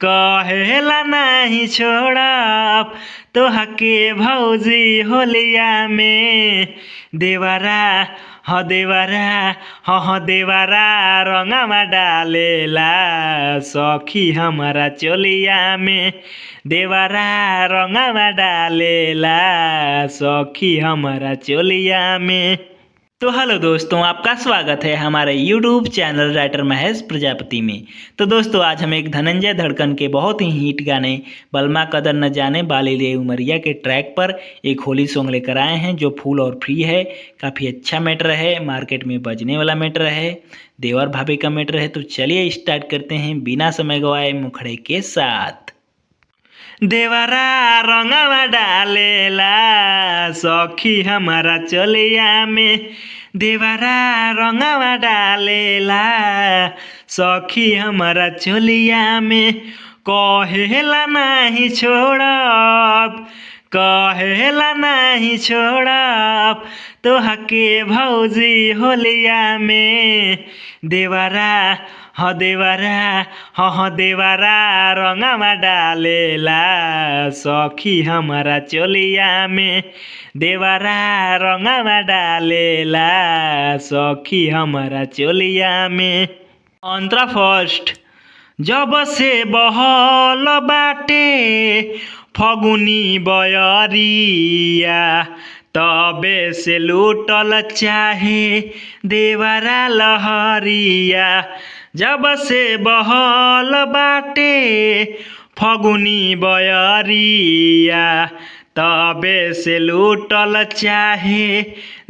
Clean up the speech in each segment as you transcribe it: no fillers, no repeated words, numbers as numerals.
कहेला नाही छोड़ब तोहके भौजी होलिया में। देवरा देवरा रंगवा डालेला सखी हमारा चोलिया में। देवरा रंगवा डालेला सखी हमारा चोलिया में। तो हेलो दोस्तों, आपका स्वागत है हमारे YouTube channel writer Mahesh Prajapati में। तो दोस्तों, आज हम एक धनंजय धड़कन के बहुत ही हिट गाने बलमा कदर न जाने बाली ले उमरिया के ट्रैक पर एक होली सॉन्ग लेकर आए हैं जो फुल और फ्री है। काफ़ी अच्छा मैटर है, मार्केट में बजने वाला मैटर है, देवर भाभी का मैटर है। तो चलिए स्टार्ट करते हैं बिना समय गवाए मुखड़े के साथ। देवरा रंगवा डालेला सखी हमारा चोलिया में। देवरा रंगवा डालेला सखी हमारा चोलिया में। कहेला नहीं छोड़ब, कहेला नहीं छोड़ब तोहके भौजी होलिया में। देवरा देवरा रंगवा डालेला सखी हमारा चोलिया में। देवरा रंगवा डालेला सखी हमारा चोलिया में। अंतरा फर्स्ट। जब से बहल बाटे फगुनी बयरिया तबे से लूटल चाहे देवरा लहरिया। जब से बहल बाटे फगुनी बयरिया तबे से लूटल चाहे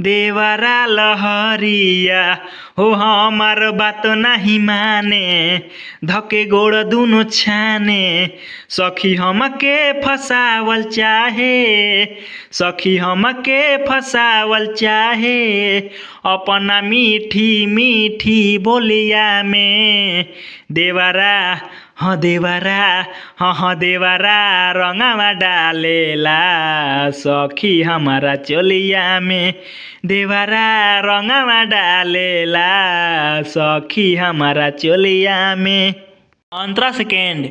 देवरा लहरिया। हो हमार बात नहीं माने धके गोड़ दुनो छाने। सखी हमके फसावल चाहे, सखी हमके फसावल चाहे अपना मीठी मीठी बोलिया में। देवरा देवरा रंगवा डालेला सखी हमारा चोलिया में। देवरा रंगवा डालेला सखी हमारा चोलिया में। अंतरा सेकेंड।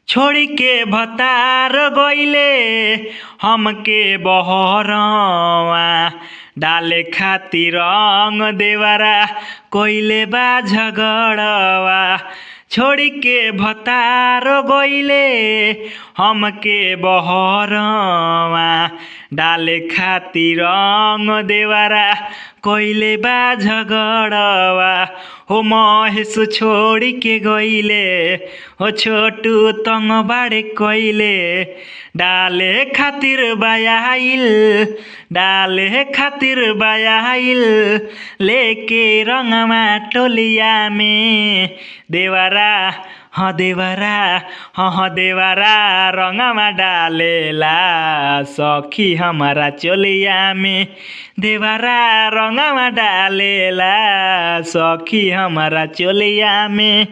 छोड़ी के भतार गइले हमके बहरवा डाले खातिर रंग देवरा कोइले बा झगड़वा। छोड़ी के भतार गइले हमके बहरवा डाले खातिर रंग देवरा कोइले बा झगड़वा। हो महेश छोड़ी के गइले हो छोटू तंग बाड़े कोइले डाले खातिर बायाइल, डाले खातिर बायाइल लेके रंगवा टोलिया में। देवरा देवरा रंगवा डालेला सखी हमारा चोलिया में। देवरा रंगवा डालेला सखी हमारा चोलिया में।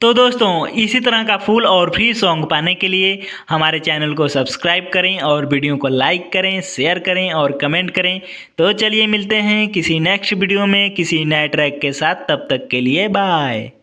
तो दोस्तों, इसी तरह का फुल और फ्री सॉन्ग पाने के लिए हमारे चैनल को सब्सक्राइब करें और वीडियो को लाइक करें, शेयर करें और कमेंट करें। तो चलिए मिलते हैं किसी नेक्स्ट वीडियो में किसी नए ट्रैक के साथ। तब तक के लिए बाय।